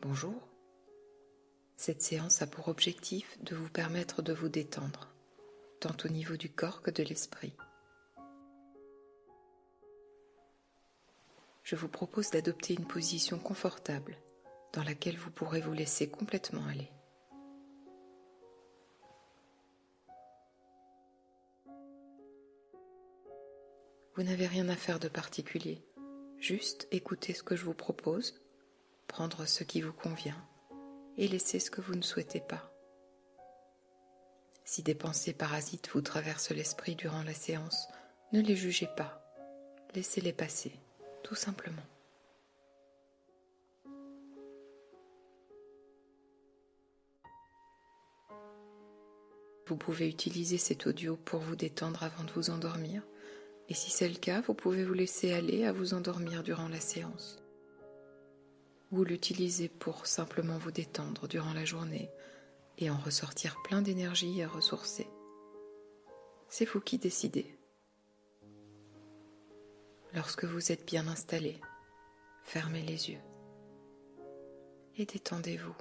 Bonjour. Cette séance a pour objectif de vous permettre de vous détendre, tant au niveau du corps que de l'esprit. Je vous propose d'adopter une position confortable dans laquelle vous pourrez vous laisser complètement aller. Vous n'avez rien à faire de particulier, juste écouter ce que je vous propose, prendre ce qui vous convient et laisser ce que vous ne souhaitez pas. Si des pensées parasites vous traversent l'esprit durant la séance, ne les jugez pas, laissez-les passer, tout simplement. Vous pouvez utiliser cet audio pour vous détendre avant de vous endormir, et si c'est le cas, vous pouvez vous laisser aller à vous endormir durant la séance. Ou l'utiliser pour simplement vous détendre durant la journée et en ressortir plein d'énergie et ressourcée. C'est vous qui décidez. Lorsque vous êtes bien installé, fermez les yeux et détendez-vous.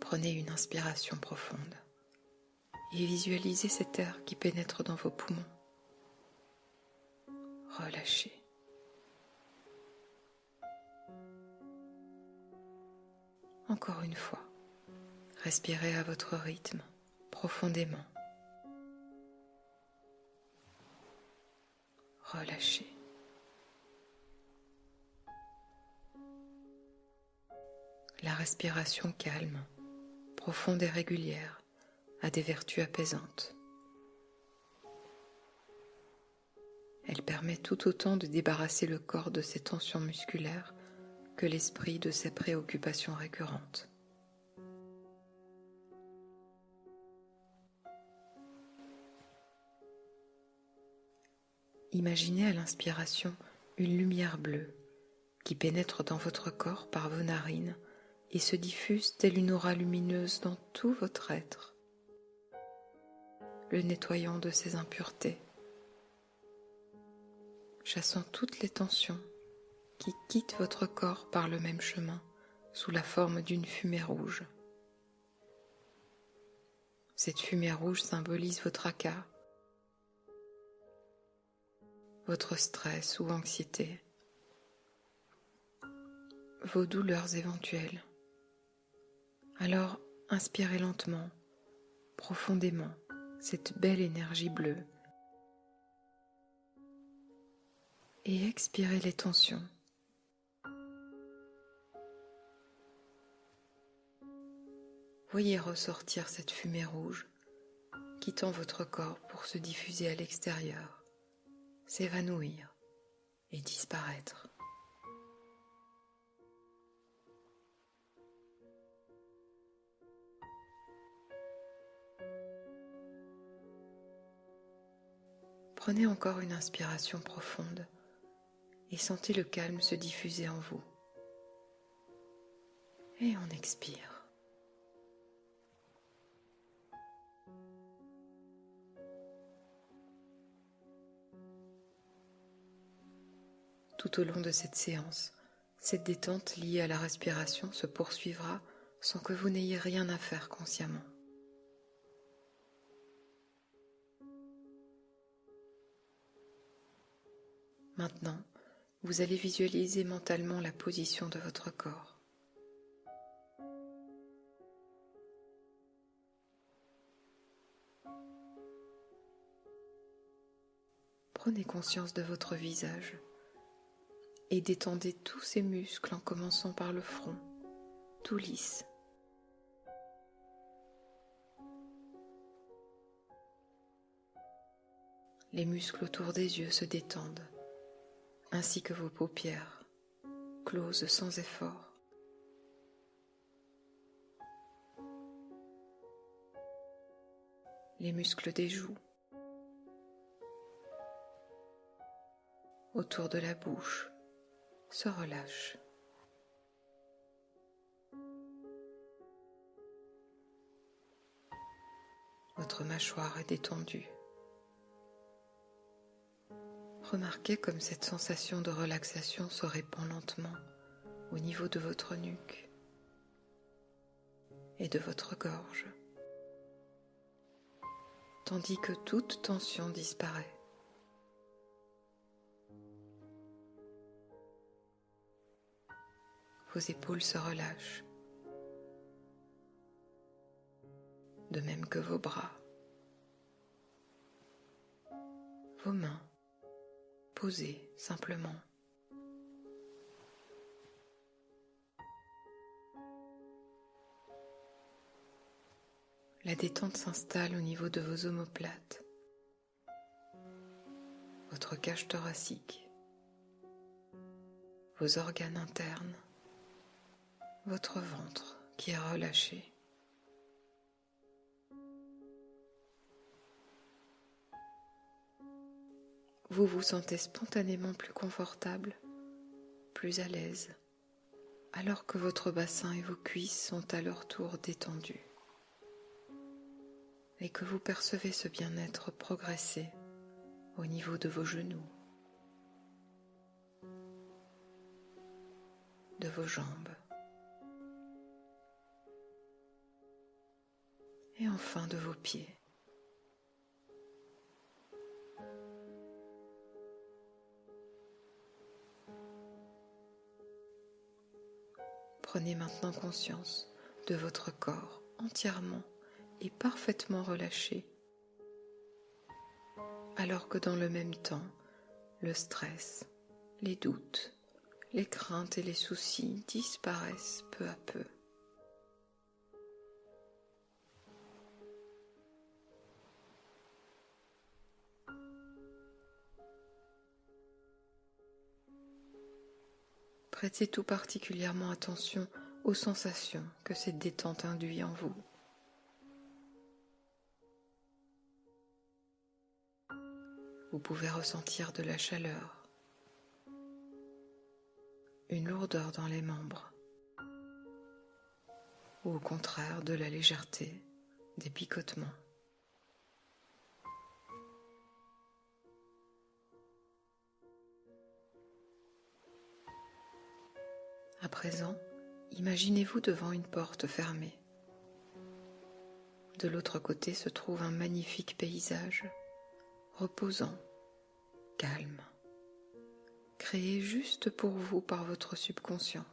Prenez une inspiration profonde et visualisez cet air qui pénètre dans vos poumons. Relâchez. Encore une fois, respirez à votre rythme, profondément. Relâchez. La respiration calme, profonde et régulière, a des vertus apaisantes. Elle permet tout autant de débarrasser le corps de ses tensions musculaires que l'esprit de ses préoccupations récurrentes. Imaginez à l'inspiration une lumière bleue qui pénètre dans votre corps par vos narines et se diffuse telle une aura lumineuse dans tout votre être, le nettoyant de ses impuretés, chassant toutes les tensions qui quittent votre corps par le même chemin sous la forme d'une fumée rouge. Cette fumée rouge symbolise votre tracas, votre stress ou anxiété, vos douleurs éventuelles. Alors, inspirez lentement, profondément, cette belle énergie bleue et expirez les tensions. Voyez ressortir cette fumée rouge, quittant votre corps pour se diffuser à l'extérieur, s'évanouir et disparaître. Prenez encore une inspiration profonde et sentez le calme se diffuser en vous. Et on expire. Tout au long de cette séance, cette détente liée à la respiration se poursuivra sans que vous n'ayez rien à faire consciemment. Maintenant, vous allez visualiser mentalement la position de votre corps. Prenez conscience de votre visage et détendez tous ces muscles en commençant par le front, tout lisse. Les muscles autour des yeux se détendent, ainsi que vos paupières, closes sans effort. Les muscles des joues, autour de la bouche, se relâchent. Votre mâchoire est détendue, Remarquez comme cette sensation de relaxation se répand lentement au niveau de votre nuque et de votre gorge, tandis que toute tension disparaît. Vos épaules se relâchent, de même que vos bras, vos mains posées simplement. La détente s'installe au niveau de vos omoplates, votre cage thoracique, vos organes internes, votre ventre qui est relâché. Vous vous sentez spontanément plus confortable, plus à l'aise, alors que votre bassin et vos cuisses sont à leur tour détendus et que vous percevez ce bien-être progresser au niveau de vos genoux, de vos jambes et enfin de vos pieds. Prenez maintenant conscience de votre corps entièrement et parfaitement relâché, alors que dans le même temps, le stress, les doutes, les craintes et les soucis disparaissent peu à peu. Prêtez tout particulièrement attention aux sensations que cette détente induit en vous. Vous pouvez ressentir de la chaleur, une lourdeur dans les membres, ou au contraire de la légèreté, des picotements. À présent, imaginez-vous devant une porte fermée. De l'autre côté se trouve un magnifique paysage, reposant, calme, créé juste pour vous par votre subconscient.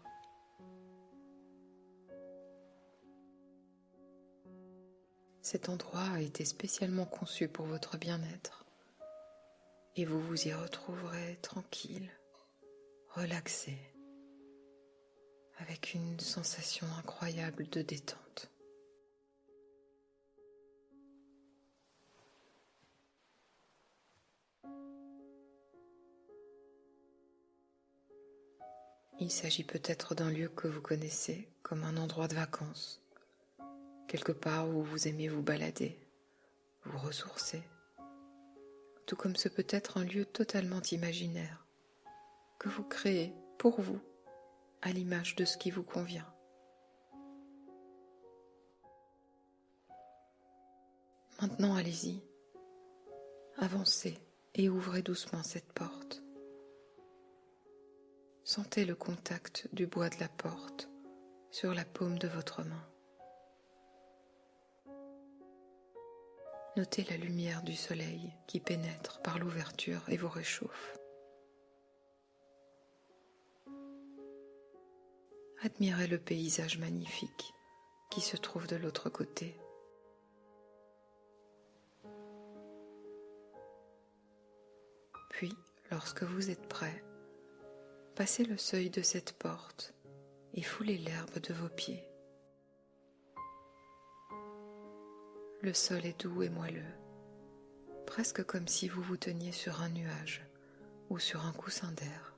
Cet endroit a été spécialement conçu pour votre bien-être et vous vous y retrouverez tranquille, relaxé, avec une sensation incroyable de détente. Il s'agit peut-être d'un lieu que vous connaissez comme un endroit de vacances, quelque part où vous aimez vous balader, vous ressourcer, tout comme ce peut être un lieu totalement imaginaire que vous créez pour vous, à l'image de ce qui vous convient. Maintenant, allez-y, avancez et ouvrez doucement cette porte. Sentez le contact du bois de la porte sur la paume de votre main. Notez la lumière du soleil qui pénètre par l'ouverture et vous réchauffe. Admirez le paysage magnifique qui se trouve de l'autre côté. Puis, lorsque vous êtes prêt, passez le seuil de cette porte et foulez l'herbe de vos pieds. Le sol est doux et moelleux, presque comme si vous vous teniez sur un nuage ou sur un coussin d'air.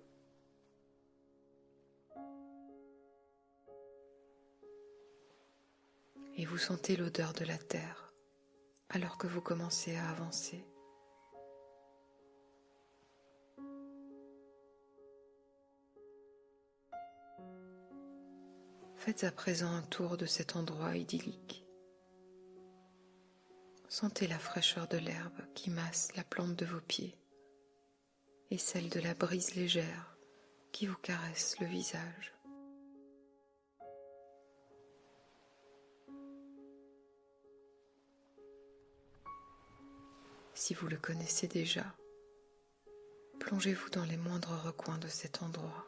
Et vous sentez l'odeur de la terre alors que vous commencez à avancer. Faites à présent un tour de cet endroit idyllique. Sentez la fraîcheur de l'herbe qui masse la plante de vos pieds et celle de la brise légère qui vous caresse le visage. Si vous le connaissez déjà, plongez-vous dans les moindres recoins de cet endroit.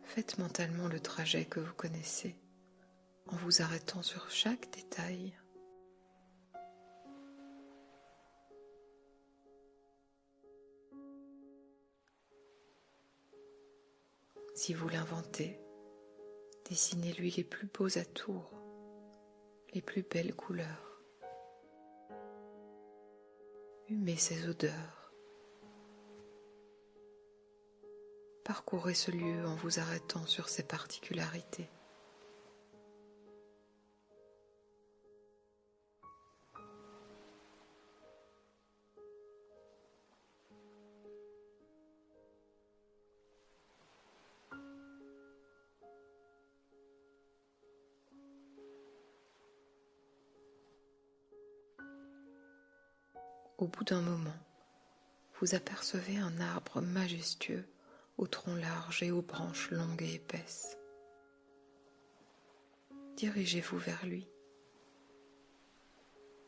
Faites mentalement le trajet que vous connaissez en vous arrêtant sur chaque détail. Si vous l'inventez, dessinez-lui les plus beaux atours, les plus belles couleurs. Humez ses odeurs. Parcourez ce lieu en vous arrêtant sur ses particularités. Au bout d'un moment, vous apercevez un arbre majestueux au tronc large et aux branches longues et épaisses. Dirigez-vous vers lui.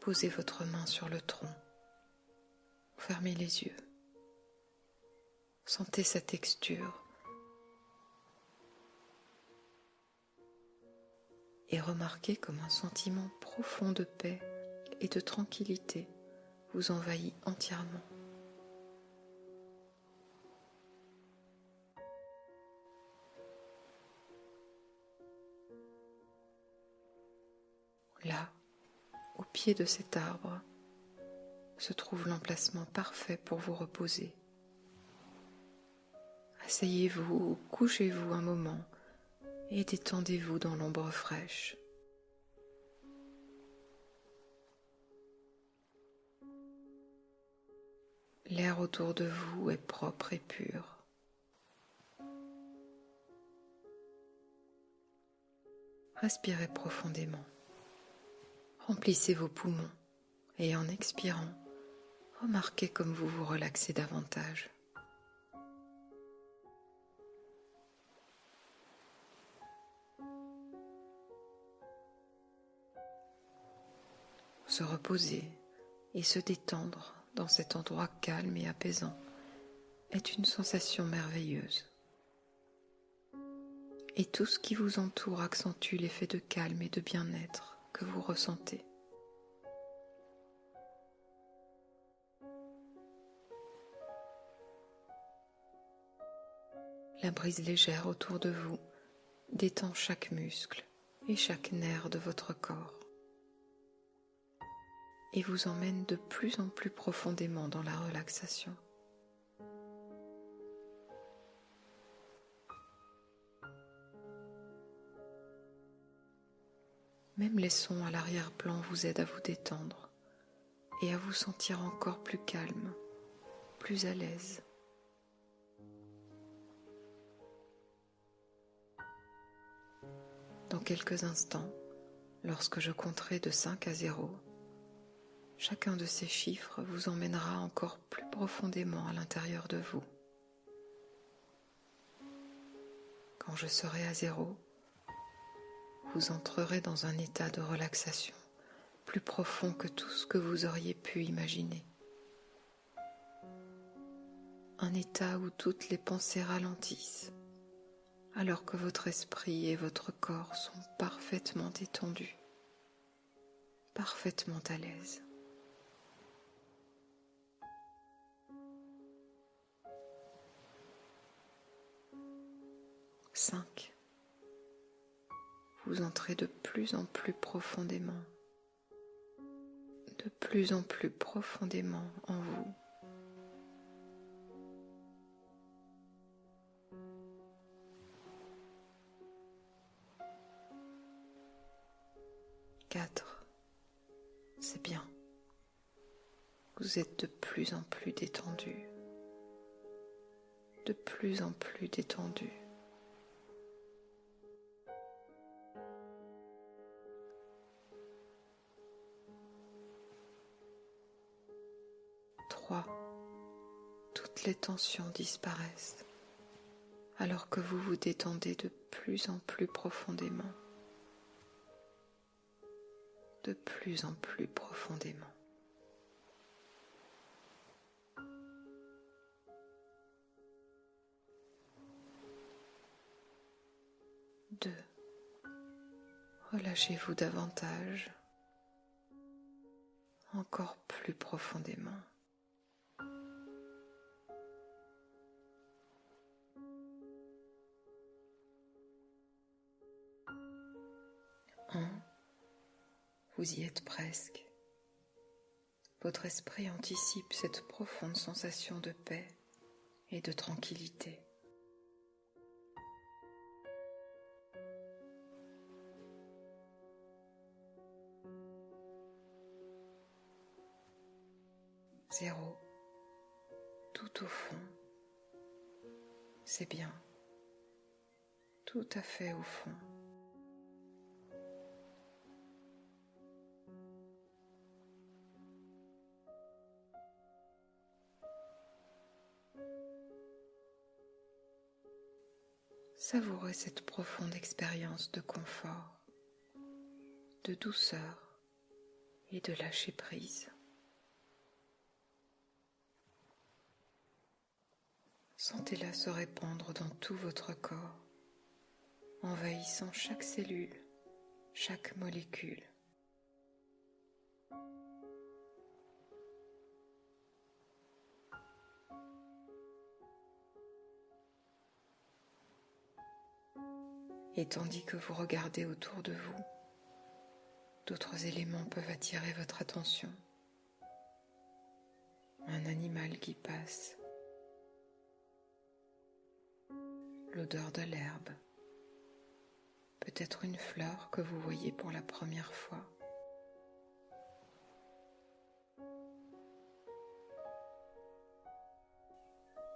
Posez votre main sur le tronc. Fermez les yeux. Sentez sa texture et remarquez comme un sentiment profond de paix et de tranquillité vous envahit entièrement. Là, au pied de cet arbre, se trouve l'emplacement parfait pour vous reposer. Asseyez-vous ou couchez-vous un moment et détendez-vous dans l'ombre fraîche. L'air autour de vous est propre et pur. Respirez profondément. Remplissez vos poumons et en expirant, remarquez comme vous vous relaxez davantage. Se reposer et se détendre dans cet endroit calme et apaisant est une sensation merveilleuse. Et tout ce qui vous entoure accentue l'effet de calme et de bien-être que vous ressentez. La brise légère autour de vous détend chaque muscle et chaque nerf de votre corps et vous emmène de plus en plus profondément dans la relaxation. Même les sons à l'arrière-plan vous aident à vous détendre et à vous sentir encore plus calme, plus à l'aise. Dans quelques instants, lorsque je compterai de 5 à 0, chacun de ces chiffres vous emmènera encore plus profondément à l'intérieur de vous. Quand je serai à 0, vous entrerez dans un état de relaxation plus profond que tout ce que vous auriez pu imaginer. Un état où toutes les pensées ralentissent, alors que votre esprit et votre corps sont parfaitement détendus, parfaitement à l'aise. Cinq. Vous entrez de plus en plus profondément en vous. 4. C'est bien. Vous êtes de plus en plus détendu. De plus en plus détendu. 3. Tout toutes les tensions disparaissent, alors que vous vous détendez de plus en plus profondément, de plus en plus profondément. Deux. Relâchez-vous davantage, encore plus profondément. 1. Vous y êtes presque. Votre esprit anticipe cette profonde sensation de paix et de tranquillité. 0. Tout au fond. C'est bien. Tout à fait au fond. Savourez cette profonde expérience de confort, de douceur et de lâcher prise. Sentez-la se répandre dans tout votre corps, envahissant chaque cellule, chaque molécule. Et tandis que vous regardez autour de vous, d'autres éléments peuvent attirer votre attention. Un animal qui passe, l'odeur de l'herbe, peut-être une fleur que vous voyez pour la première fois.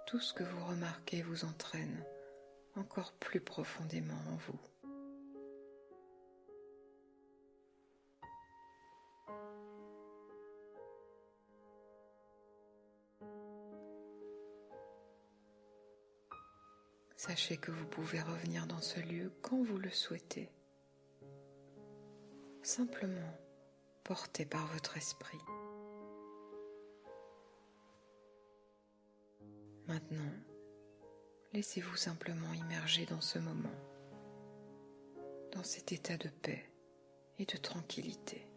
Tout ce que vous remarquez vous entraîne encore plus profondément en vous. Sachez que vous pouvez revenir dans ce lieu quand vous le souhaitez, simplement porté par votre esprit. Maintenant, laissez-vous simplement immerger dans ce moment, dans cet état de paix et de tranquillité.